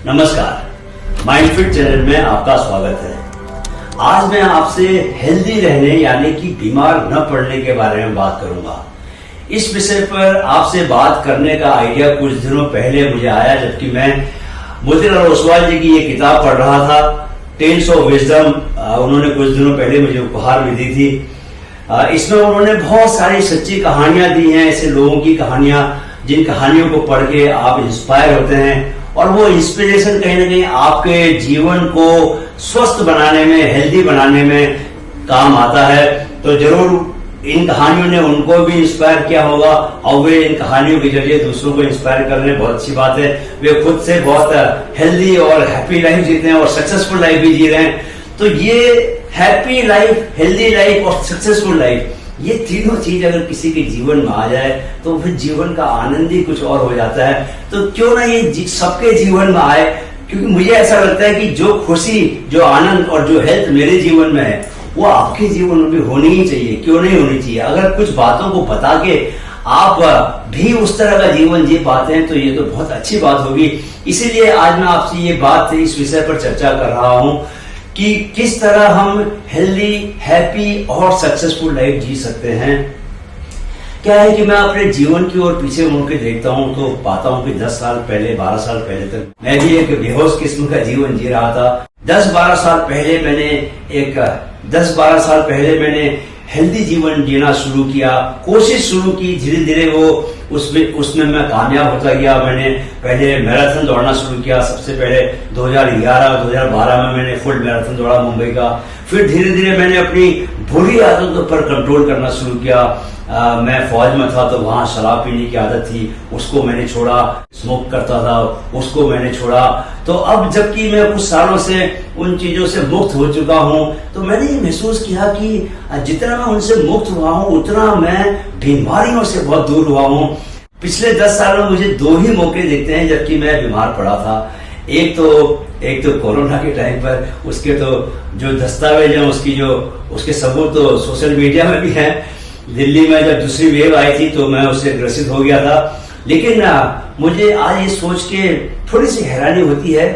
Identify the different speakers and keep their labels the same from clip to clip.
Speaker 1: नमस्कार, माइंडफिट चैनल में आपका स्वागत है। आज मैं आपसे हेल्दी रहने यानी कि बीमार न पड़ने के बारे में बात करूंगा। इस विषय पर आपसे बात करने का आइडिया कुछ दिनों पहले मुझे आया, जबकि मैं मोतीलाल ओसवाल जी की ये किताब पढ़ रहा था, टेल्स ऑफ विजडम। उन्होंने कुछ दिनों पहले मुझे उपहार भी दी थी। इसमें उन्होंने बहुत सारी सच्ची कहानियां दी हैं, ऐसे लोगों की कहानियां जिन कहानियों को पढ़ के आप इंस्पायर होते हैं और वो इंस्पिरेशन कहीं ना कहीं आपके जीवन को स्वस्थ बनाने में, हेल्दी बनाने में काम आता है। तो जरूर इन कहानियों ने उनको भी इंस्पायर किया होगा और वे इन कहानियों के जरिए दूसरों को इंस्पायर कर रहे हैं। बहुत अच्छी बात है, वे खुद से बहुत हेल्दी और हैप्पी लाइफ जीते हैं और सक्सेसफुल लाइफ भी जी रहे हैं। तो ये हैप्पी लाइफ, हेल्दी लाइफ और सक्सेसफुल लाइफ, ये तीनों चीज अगर किसी के जीवन में आ जाए तो फिर जीवन का आनंद ही कुछ और हो जाता है। तो क्यों ना ये सबके जीवन में आए, क्योंकि मुझे ऐसा लगता है कि जो खुशी, जो आनंद और जो हेल्थ मेरे जीवन में है वो आपके जीवन में भी होनी ही चाहिए। क्यों नहीं होनी चाहिए? अगर कुछ बातों को बता के आप भी उस तरह का जीवन जी पाते हैं तो ये तो बहुत अच्छी बात होगी। इसीलिए आज मैं आपसे ये बात इस विषय पर चर्चा कर रहा हूं कि किस तरह हम हेल्दी, हैप्पी और सक्सेसफुल लाइफ जी सकते हैं। क्या है कि मैं अपने जीवन की ओर पीछे मुड़ के देखता हूं तो पाता हूं कि 10 साल पहले, 12 साल पहले तक मैं भी एक बेहोश किस्म का जीवन जी रहा था। 10-12 साल पहले मैंने हेल्दी जीवन जीना शुरू किया, कोशिश शुरू की। धीरे धीरे वो उसमें मैं कामयाब होता गया। मैंने पहले मैराथन दौड़ना शुरू किया। सबसे पहले 2011-2012 में मैंने फुल मैराथन दौड़ा मुंबई का। फिर धीरे धीरे मैंने अपनी बुरी आदतों पर कंट्रोल करना शुरू किया। मैं फौज में था तो वहां शराब पीने की आदत थी, उसको मैंने छोड़ा। स्मोक करता था, उसको मैंने छोड़ा। तो अब जबकि मैं कुछ सालों से उन चीजों से मुक्त हो चुका हूं तो मैंने ये महसूस किया कि जितना मैं उनसे मुक्त हुआ हूं उतना मैं बीमारियों से बहुत दूर हुआ हूं। पिछले 10 साल में मुझे 2 ही मौके दिखते हैं जबकि मैं बीमार पड़ा था। एक तो कोरोना के टाइम पर, उसके तो जो दस्तावेज हैं उसके सबूत तो सोशल मीडिया में भी हैं। दिल्ली में जब दूसरी वेव आई थी तो मैं उससे ग्रसित हो गया था। लेकिन मुझे आज ये सोच के थोड़ी सी हैरानी होती है,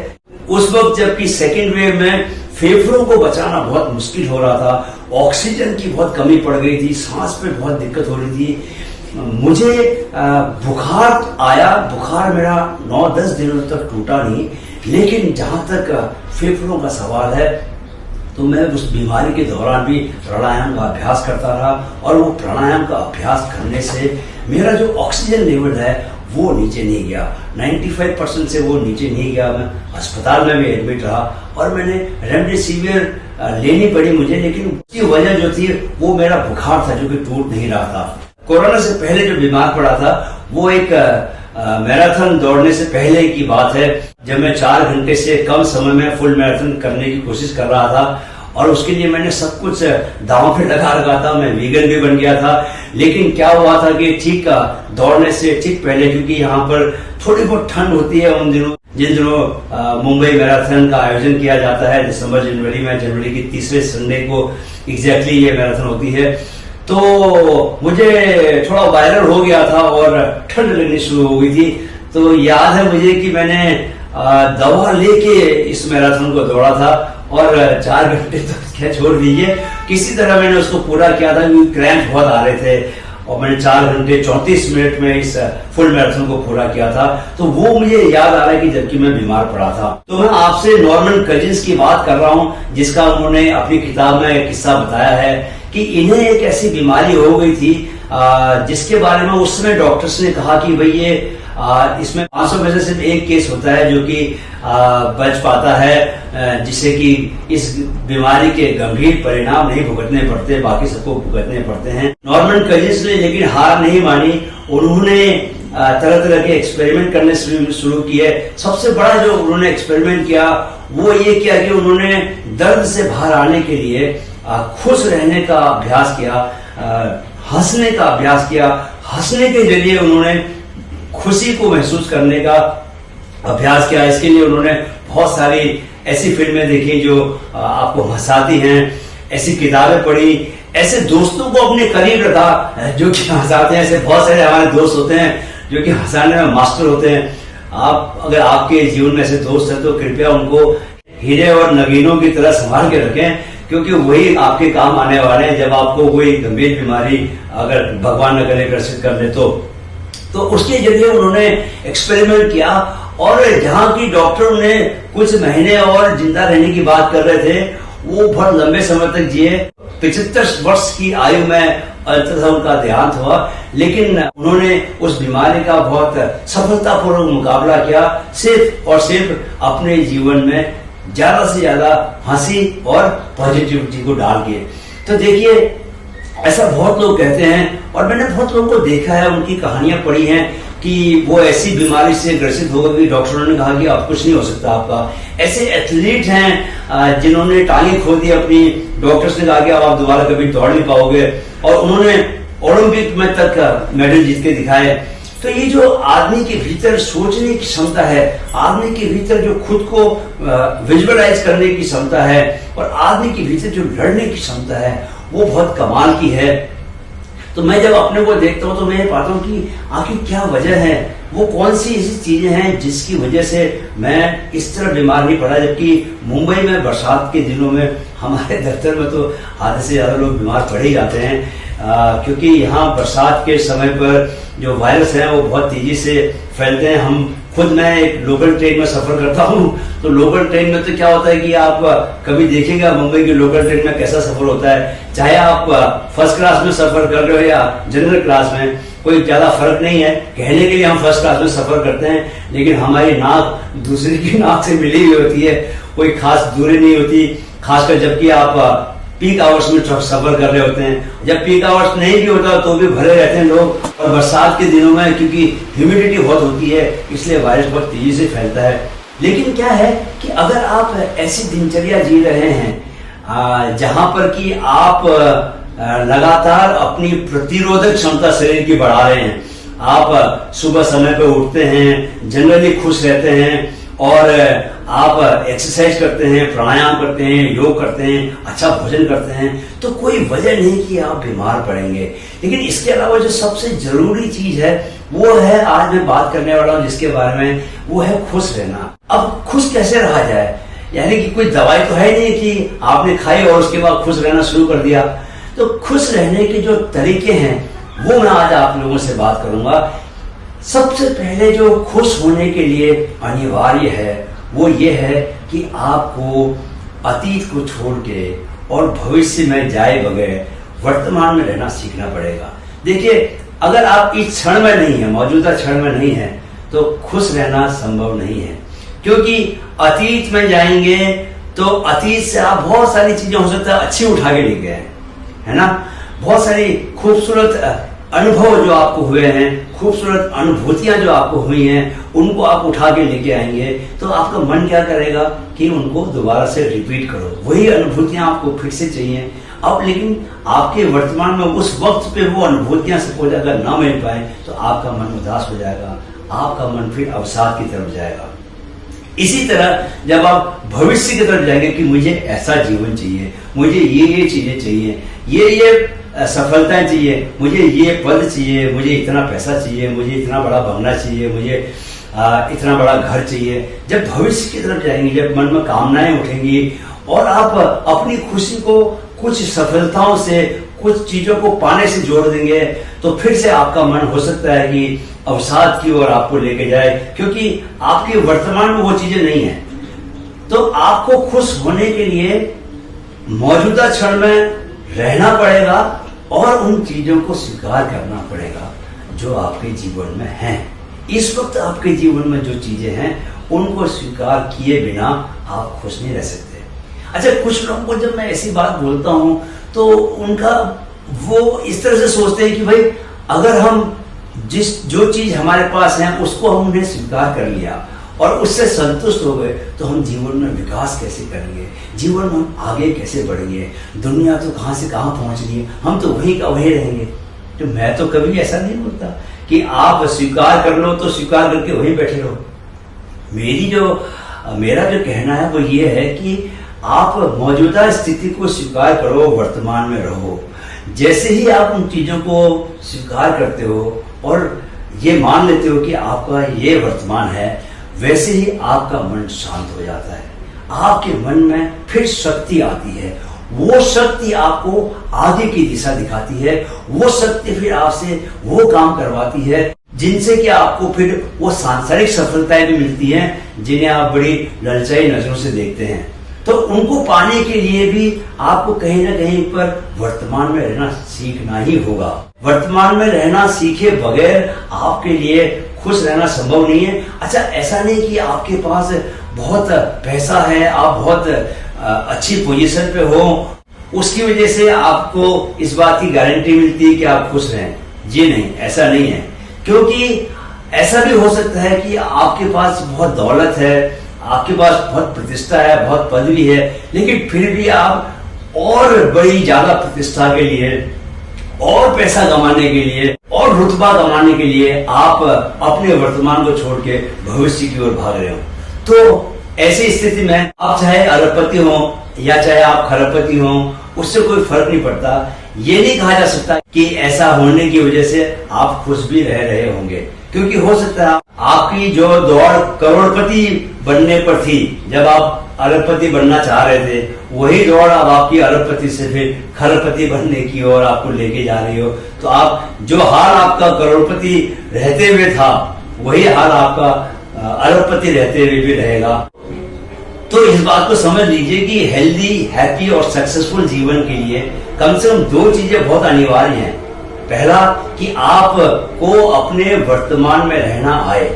Speaker 1: उस वक्त जबकि सेकेंड वेव में फेफड़ों को बचाना बहुत मुश्किल हो रहा था, ऑक्सीजन की बहुत कमी पड़ गई थी, सांस पे बहुत दिक्कत हो रही थी। मुझे बुखार आया। बुखार मेरा 9-10 दिनों तक टूटा नहीं, लेकिन जहां तक फेफड़ों का सवाल है तो मैं उस बीमारी के दौरान भी प्राणायाम का अभ्यास करता रहा और वो प्राणायाम का अभ्यास करने से मेरा जो ऑक्सीजन लेवल है वो नीचे नहीं गया। 95% से वो नीचे नहीं गया। मैं अस्पताल में भी एडमिट रहा और मैंने रेमडेसिविर लेनी पड़ी मुझे, लेकिन उसकी वजह जो थी वो मेरा बुखार था जो कि टूट नहीं रहा था। कोरोना से पहले जो बीमार पड़ा था वो एक मैराथन दौड़ने से पहले की बात है, जब मैं 4 घंटे से कम समय में फुल मैराथन करने की कोशिश कर रहा था और उसके लिए मैंने सब कुछ दांव पे लगा रखा था। मैं वीगन भी बन गया था। लेकिन क्या हुआ था कि ठीक दौड़ने से ठीक पहले, क्योंकि यहाँ पर थोड़ी बहुत ठंड होती है उन दिनों, जिन दिनों मुंबई मैराथन का आयोजन किया जाता है दिसंबर-जनवरी में, जनवरी की तीसरे संडे को एग्जैक्टली ये मैराथन होती है। तो मुझे थोड़ा वायरल हो गया था और ठंड लगनी शुरू हो गई थी। तो याद है मुझे कि मैंने दवा लेके इस मैराथन को दौड़ा था और 4 घंटे तो क्या छोड़ दीजिए, किसी तरह मैंने उसको पूरा किया था क्योंकि क्रैम्प बहुत आ रहे थे और मैंने 4 घंटे 34 मिनट में इस फुल मैराथन को पूरा किया था। तो वो मुझे याद आ रहा है कि जबकि मैं बीमार पड़ा था। तो मैं आपसे नॉर्मन कजिंस की बात कर रहा हूं, जिसका उन्होंने अपनी किताब में किस्सा बताया है कि इन्हें एक ऐसी बीमारी हो गई थी जिसके बारे में उस समय डॉक्टर्स ने कहा कि भाई ये इसमें 500 में से सिर्फ एक केस होता है जो कि बच पाता है, जिससे कि इस बीमारी के गंभीर परिणाम नहीं भुगतने पड़ते, बाकी सबको भुगतने पड़ते हैं। नॉर्मन कजिंस ने लेकिन हार नहीं मानी। उन्होंने तरह तरह के एक्सपेरिमेंट करने शुरू किए। सबसे बड़ा जो उन्होंने एक्सपेरिमेंट किया वो ये किया कि उन्होंने दर्द से बाहर आने के लिए खुश रहने का अभ्यास किया, हंसने का अभ्यास किया। हंसने के जरिए उन्होंने खुशी को महसूस करने का अभ्यास किया। इसके लिए उन्होंने बहुत सारी ऐसी फिल्में देखी जो आपको हंसाती हैं, ऐसी किताबें पढ़ी, ऐसे दोस्तों को अपने करीब रखा जो कि हंसाते हैं। ऐसे बहुत सारे हमारे दोस्त होते हैं जो कि हंसाने में मास्टर होते हैं। आप अगर आपके जीवन में ऐसे दोस्त हैं तो कृपया उनको हीरे और नगीनों की तरह संभाल के रखें, क्योंकि वही आपके काम आने वाले हैं जब आपको कोई गंभीर बीमारी अगर भगवान न करे ग्रसित कर ले तो उसके जरिए उन्होंने एक्सपेरिमेंट किया और जहां की डॉक्टर उन्हें कुछ महीने और जिंदा रहने की बात कर रहे थे, वो बहुत लंबे समय तक जिए। 75 वर्ष की आयु में अंततः उनका देहांत हुआ, लेकिन उन्होंने उस बीमारी का बहुत सफलतापूर्वक मुकाबला किया, सिर्फ और सिर्फ अपने जीवन में ज्यादा से ज्यादा हंसी और पॉजिटिविटी को डाल के। तो देखिए, ऐसा बहुत लोग कहते हैं और मैंने बहुत लोगों को देखा है, उनकी कहानियां पढ़ी हैं कि वो ऐसी बीमारी से ग्रसित हो गए, डॉक्टरों ने कहा कि अब कुछ नहीं हो सकता आपका। ऐसे एथलीट हैं जिन्होंने टांगे खो दी अपनी, डॉक्टर्स ने कहा कि अब आप दोबारा कभी दौड़ नहीं पाओगे, और उन्होंने ओलंपिक में तक मेडल जीत के दिखाए। तो ये जो आदमी के भीतर सोचने की क्षमता है, आदमी के भीतर जो खुद को विजुअलाइज करने की क्षमता है, और आदमी के भीतर जो लड़ने की क्षमता है, वो बहुत कमाल की है। तो मैं जब अपने को देखता हूँ तो मैं ये पाता हूँ कि आखिर क्या वजह है, वो कौन सी ऐसी चीजें हैं जिसकी वजह से मैं इस तरह बीमार नहीं पड़ा। जबकि मुंबई में बरसात के दिनों में हमारे दफ्तर में तो आधे से ज्यादा लोग बीमार पड़ ही जाते हैं, क्योंकि यहाँ बरसात के समय पर जो वायरस है वो बहुत तेजी से फैलते हैं। हम खुद, मैं एक लोकल ट्रेन में सफर करता हूँ, तो लोकल ट्रेन में तो क्या होता है कि आप कभी देखिएगा मुंबई की लोकल ट्रेन में कैसा सफर होता है, चाहे आप फर्स्ट क्लास में सफर कर रहे हो या जनरल क्लास में, कोई ज्यादा फर्क नहीं है। कहने के लिए हम फर्स्ट क्लास में सफर करते हैं, लेकिन हमारी नाक दूसरे की नाक से मिली हुई होती है, कोई खास दूरी नहीं होती, खासकर जबकि आप पीक आवर्स में सफर कर रहे होते हैं। जब पीक आवर्स नहीं भी होता तो भी भरे रहते हैं लोग, और बरसात के दिनों में क्योंकि ह्यूमिडिटी बहुत होती है इसलिए वायरस बहुत तेजी से फैलता है। लेकिन क्या है कि अगर आप ऐसी दिनचर्या जी रहे हैं जहां पर कि आप लगातार अपनी प्रतिरोधक क्षमता शरीर की बढ़ा रहे हैं, आप सुबह समय पर उठते हैं, जनरली खुश रहते हैं, और आप एक्सरसाइज करते हैं, प्राणायाम करते हैं, योग करते हैं, अच्छा भोजन करते हैं, तो कोई वजह नहीं कि आप बीमार पड़ेंगे। लेकिन इसके अलावा जो सबसे जरूरी चीज है वो है, आज मैं बात करने वाला हूं जिसके बारे में, वो है खुश रहना। अब खुश कैसे रहा जाए, यानी कि कोई दवाई तो है नहीं कि आपने खाई और उसके बाद खुश रहना शुरू कर दिया। तो खुश रहने के जो तरीके हैं वो मैं आज आप लोगों से बात करूंगा। सबसे पहले जो खुश होने के लिए अनिवार्य है वो ये है कि आपको अतीत को छोड़ के और भविष्य में जाए बगैर वर्तमान में रहना सीखना पड़ेगा। देखिए, अगर आप इस क्षण में नहीं है, मौजूदा क्षण में नहीं है, तो खुश रहना संभव नहीं है। क्योंकि अतीत में जाएंगे तो अतीत से आप बहुत सारी चीजें हो सकता है अच्छी उठा के लेके आए, है ना, बहुत सारी खूबसूरत अनुभव जो आपको हुए हैं, खूबसूरत अनुभूतियां जो आपको हुई हैं, उनको आप उठा के लेके आएंगे, तो आपका मन क्या करेगा कि उनको दोबारा से रिपीट करो, वही अनुभूतियां आपको फिर से चाहिए। अब लेकिन आपके वर्तमान में उस वक्त पे वो अनुभूतियां सपोज अगर ना मिल पाए तो आपका मन उदास हो जाएगा, आपका मन फिर अवसाद की तरफ जाएगा। इसी तरह जब आप भविष्य की तरफ जाएंगे कि मुझे ऐसा जीवन चाहिए, मुझे ये चीजें चाहिए, ये सफलताएं चाहिए, मुझे ये पद चाहिए, मुझे इतना पैसा चाहिए, मुझे इतना बड़ा बंगला चाहिए, मुझे इतना बड़ा घर चाहिए। जब भविष्य की तरफ जाएंगे, जब मन में कामनाएं उठेंगी और आप अपनी खुशी को कुछ सफलताओं से, कुछ चीजों को पाने से जोड़ देंगे, तो फिर से आपका मन हो सकता है कि अवसाद की ओर आपको लेके जाए, क्योंकि आपके वर्तमान में वो चीजें नहीं है। तो आपको खुश होने के लिए मौजूदा क्षण में रहना पड़ेगा और उन चीजों को स्वीकार करना पड़ेगा जो आपके जीवन में हैं। इस वक्त आपके जीवन में जो चीजें हैं उनको स्वीकार किए बिना आप खुश नहीं रह सकते। अच्छा, कुछ लोगों को जब मैं ऐसी बात बोलता हूं तो उनका वो इस तरह से सोचते हैं कि भाई अगर हम जो चीज हमारे पास है उसको हमने स्वीकार कर लिया और उससे संतुष्ट हो गए तो हम जीवन में विकास कैसे करेंगे, जीवन में हम आगे कैसे बढ़ेंगे, दुनिया तो कहां से कहां पहुंच रही है, हम तो वहीं का वहीं रहेंगे। तो मैं तो कभी ऐसा नहीं बोलता कि आप स्वीकार कर लो तो स्वीकार करके वहीं बैठे रहो। मेरा जो कहना है वो ये है कि आप मौजूदा स्थिति को स्वीकार करो, वर्तमान में रहो। जैसे ही आप उन चीजों को स्वीकार करते हो और ये मान लेते हो कि आपका ये वर्तमान है, वैसे ही आपका मन शांत हो जाता है। आपके मन में फिर शक्ति आती है, वो शक्ति आपको आगे की दिशा दिखाती है, वो शक्ति फिर आपसे वो काम करवाती है जिनसे कि आपको फिर वो सांसारिक सफलताएं भी मिलती हैं जिन्हें आप बड़ी ललचाई नजरों से देखते हैं। तो उनको पाने के लिए भी आपको कहीं ना कहीं पर वर्तमान में रहना सीखना ही होगा। वर्तमान में रहना सीखे बगैर आपके लिए खुश रहना संभव नहीं है। अच्छा, ऐसा नहीं कि आपके पास बहुत पैसा है, आप बहुत अच्छी पोजीशन पे हो, उसकी वजह से आपको इस बात की गारंटी मिलती है कि आप खुश रहें। जी नहीं, ऐसा नहीं है। क्योंकि ऐसा भी हो सकता है कि आपके पास बहुत दौलत है, आपके पास बहुत प्रतिष्ठा है, बहुत पदवी है, लेकिन फिर भी आप और बड़ी ज्यादा प्रतिष्ठा के लिए और पैसा कमाने के लिए और रुतबा कमाने के लिए आप अपने वर्तमान को छोड़ के भविष्य की ओर भाग रहे हो। तो ऐसी स्थिति में आप चाहे अरबपति हो या चाहे आप खरबपति हो, उससे कोई फर्क नहीं पड़ता। ये नहीं कहा जा सकता कि ऐसा होने की वजह से आप खुश भी रह रहे होंगे, क्योंकि हो सकता है आपकी जो दौड़ करोड़पति बनने पर थी, जब आप अरबपति बनना चाह रहे थे, वही दौड़ अब आपकी अरबपति से फिर खरबपति बनने की ओर आपको लेके जा रही हो। तो आप जो हाल आपका करोड़पति रहते हुए था, वही हाल आपका अरबपति रहते हुए भी रहेगा। तो इस बात को समझ लीजिए कि हेल्दी, हैप्पी और सक्सेसफुल जीवन के लिए कम से कम दो चीजें बहुत अनिवार्य हैं। पहला कि आपको अपने वर्तमान में रहना आए,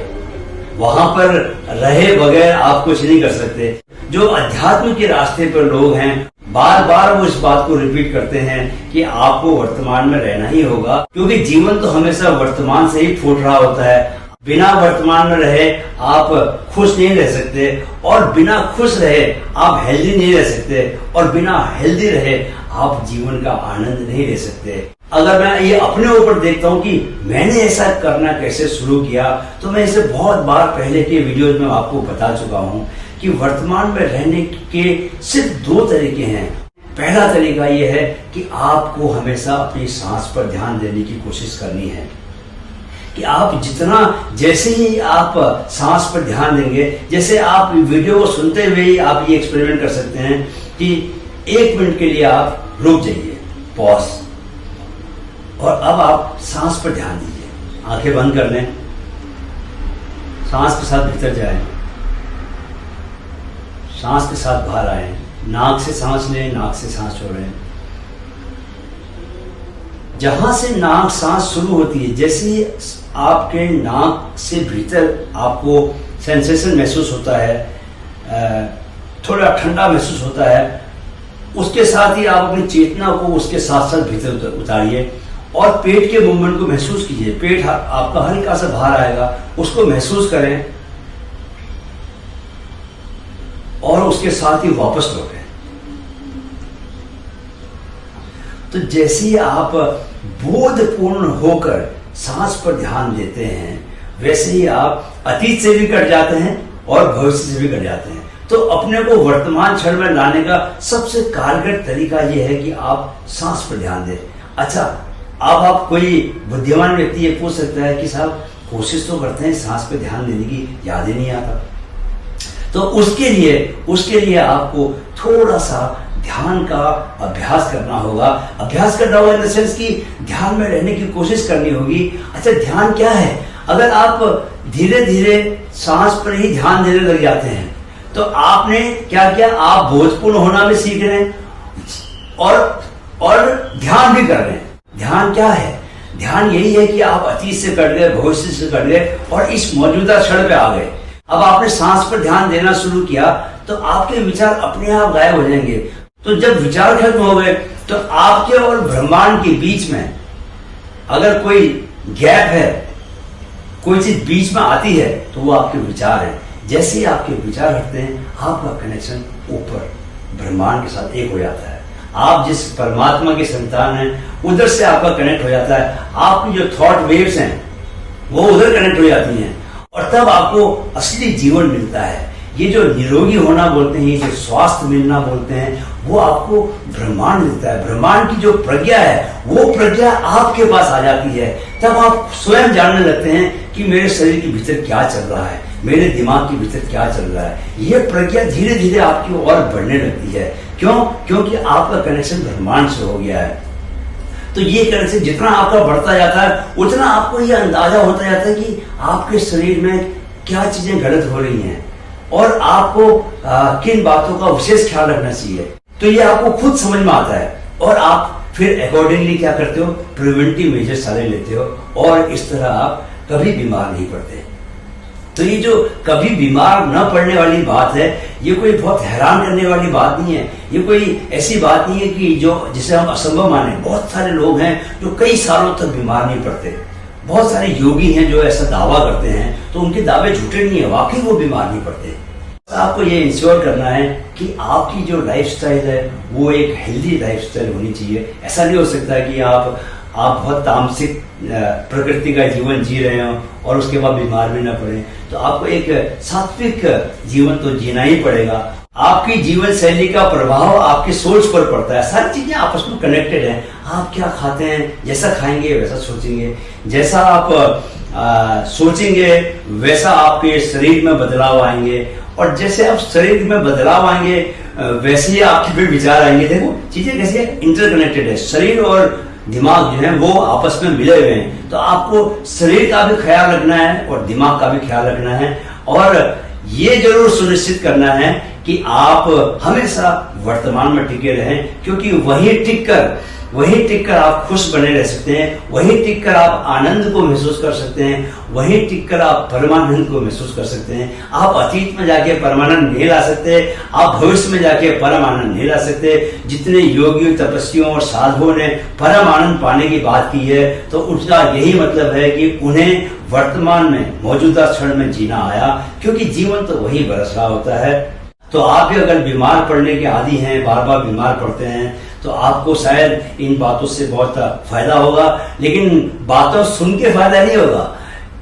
Speaker 1: वहां पर रहे बगैर आप कुछ नहीं कर सकते। जो अध्यात्म के रास्ते पर लोग हैं, बार बार वो इस बात को रिपीट करते हैं कि आपको वर्तमान में रहना ही होगा, क्योंकि जीवन तो हमेशा वर्तमान से ही फूट रहा होता है। बिना वर्तमान में रहे आप खुश नहीं रह सकते, और बिना खुश रहे आप हेल्दी नहीं रह सकते, और बिना हेल्दी रहे आप जीवन का आनंद नहीं ले सकते। अगर मैं ये अपने ऊपर देखता हूँ कि मैंने ऐसा करना कैसे शुरू किया, तो मैं इसे बहुत बार पहले के वीडियोज में आपको बता चुका हूँ कि वर्तमान में रहने के सिर्फ दो तरीके हैं। पहला तरीका यह है कि आपको हमेशा अपनी सांस पर ध्यान देने की कोशिश करनी है, कि आप जितना, जैसे ही आप सांस पर ध्यान देंगे, जैसे आप वीडियो को सुनते हुए ही आप ये एक्सपेरिमेंट कर सकते हैं कि 1 मिनट के लिए आप रुक जाइए, पॉज, और अब आप सांस पर ध्यान दीजिए। आंखें बंद कर लें, सांस के साथ भीतर जाएं, सांस के साथ बाहर आए, नाक से सांस लें, नाक से सांस छोड़ें। जहां से नाक सांस शुरू होती है, जैसे ही आपके नाक से भीतर आपको सेंसेशन महसूस होता है, थोड़ा ठंडा महसूस होता है, उसके साथ ही आप अपनी चेतना को उसके साथ साथ भीतर उतारिए और पेट के मूवमेंट को महसूस कीजिए। पेट आपका हल्का सा बाहर आएगा, उसको महसूस करें और उसके साथ ही वापस लौटें। तो जैसे ही आप बोधपूर्ण होकर सांस पर ध्यान देते हैं, वैसे ही आप अतीत से भी कट जाते हैं और भविष्य से भी कट जाते हैं। तो अपने को वर्तमान क्षण में लाने का सबसे कारगर तरीका यह है कि आप सांस पर ध्यान दें। अच्छा, अब आप कोई बुद्धिमान व्यक्ति ये पूछ सकता है कि साहब कोशिश तो करते हैं सांस पर ध्यान देने की, याद ही नहीं आता। तो उसके लिए आपको थोड़ा सा ध्यान का अभ्यास करना होगा। अभ्यास करना होगा इन द सेंस कि ध्यान में रहने की कोशिश करनी होगी। अच्छा, ध्यान क्या है? अगर आप धीरे धीरे सांस पर ही ध्यान देने लग जाते हैं, तो आपने क्या किया? आप बोधपूर्ण होना भी सीख रहे हैं और ध्यान भी कर रहे हैं। ध्यान क्या है? ध्यान यही है कि आप अतीत से कट गए, भविष्य से कट गए और इस मौजूदा क्षण पे आ गए। अब आपने सांस पर ध्यान देना शुरू किया तो आपके विचार अपने आप गायब हो जाएंगे। तो जब विचार खत्म हो गए तो आपके और ब्रह्मांड के बीच में अगर कोई गैप है, कोई चीज बीच में आती है, तो वो आपके विचार है। जैसे ही आपके विचार हटते हैं, आपका कनेक्शन ऊपर ब्रह्मांड के साथ एक हो जाता है। आप जिस परमात्मा की संतान हैं, उधर से आपका कनेक्ट हो जाता है। आपकी जो थॉट वेव्स हैं वो उधर कनेक्ट हो जाती हैं और तब आपको असली जीवन मिलता है। ये जो निरोगी होना बोलते हैं, ये जो स्वास्थ्य मिलना बोलते हैं, वो आपको ब्रह्मांड देता है। ब्रह्मांड की जो प्रज्ञा है, वो प्रज्ञा आपके पास आ जाती है। तब आप स्वयं जानने लगते हैं कि मेरे शरीर के भीतर क्या चल रहा है, मेरे दिमाग के भीतर क्या चल रहा है। ये प्रज्ञा धीरे धीरे आपकी ओर बढ़ने लगती है। क्यों? क्योंकि आपका कनेक्शन ब्रह्मांड से हो गया है। तो ये कनेक्शन जितना आपका बढ़ता जाता है, उतना आपको ये अंदाजा होता जाता है कि आपके शरीर में क्या चीजें गलत हो रही हैं और आपको किन बातों का विशेष ख्याल रखना चाहिए। तो ये आपको खुद समझ में आता है और आप फिर अकॉर्डिंगली क्या करते हो, प्रिवेंटिव मेजर सारे लेते हो और इस तरह आप कभी बीमार नहीं पड़ते। तो ये जो कभी बीमार न पड़ने वाली बात है, ये कोई बहुत हैरान करने वाली बात नहीं है। ये कोई ऐसी बात नहीं है कि जो जिसे हम असंभव माने। बहुत सारे लोग हैं जो कई सालों तक बीमार नहीं पड़ते। बहुत सारे योगी हैं जो ऐसा दावा करते हैं, तो उनके दावे झूठे नहीं है, वाकई वो बीमार नहीं पड़ते। आपको ये इंश्योर करना है कि आपकी जो लाइफस्टाइल है वो एक हेल्दी लाइफस्टाइल होनी चाहिए। ऐसा नहीं हो सकता कि आप बहुत तामसिक प्रकृति का जीवन जी रहे हो और उसके बाद बीमार भी ना पड़े। तो आपको एक सात्विक जीवन तो जीना ही पड़ेगा। आपकी जीवन शैली का प्रभाव आपकी सोच पर पड़ता है। सारी चीजें आपस में कनेक्टेड हैं। आप क्या खाते हैं, जैसा खाएंगे वैसा सोचेंगे, जैसा आप सोचेंगे वैसा आपके शरीर में बदलाव आएंगे, और जैसे आप शरीर में बदलाव आएंगे वैसे ही आपके फिर विचार आएंगे। देखो चीजें कैसी है, इंटरकनेक्टेड है। शरीर और दिमाग जो है वो आपस में मिले हुए हैं। तो आपको शरीर का भी ख्याल रखना है और दिमाग का भी ख्याल रखना है, और ये जरूर सुनिश्चित करना है कि आप हमेशा वर्तमान में टिके रहें, क्योंकि वही टिककर आप खुश बने रह सकते हैं, वही टिककर आप आनंद को महसूस कर सकते हैं, वही टिककर आप परमानंद को महसूस कर सकते हैं। आप अतीत में जाके परमानंद नहीं ला सकते, आप भविष्य में जाके परमानंद नहीं ला सकते। जितने योगियों, तपस्वियों और साधुओं ने परम आनंद पाने की बात की है, तो उसका यही मतलब है कि उन्हें वर्तमान में मौजूदा क्षण में जीना आया, क्योंकि जीवन तो वही बरस रहा होता है। तो आप भी अगर बीमार पड़ने के आदी हैं, बार बार बीमार पड़ते हैं, तो आपको शायद इन बातों से बहुत फायदा होगा, लेकिन बातों सुन के फायदा नहीं होगा,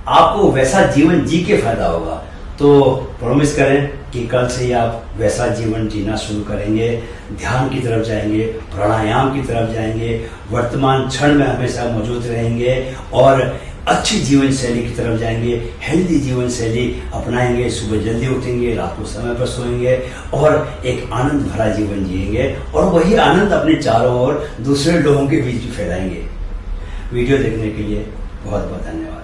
Speaker 1: आपको वैसा जीवन जी के फायदा होगा। तो प्रॉमिस करें कि कल से ही आप वैसा जीवन जीना शुरू करेंगे, ध्यान की तरफ जाएंगे, प्राणायाम की तरफ जाएंगे, वर्तमान क्षण में हमेशा मौजूद रहेंगे और अच्छी जीवन शैली की तरफ जाएंगे, हेल्दी जीवन शैली अपनाएंगे। सुबह जल्दी उठेंगे, रात को समय पर सोएंगे और एक आनंद भरा जीवन जिएंगे, और वही आनंद अपने चारों ओर दूसरे लोगों के बीच भी फैलाएंगे। वीडियो देखने के लिए बहुत बहुत धन्यवाद।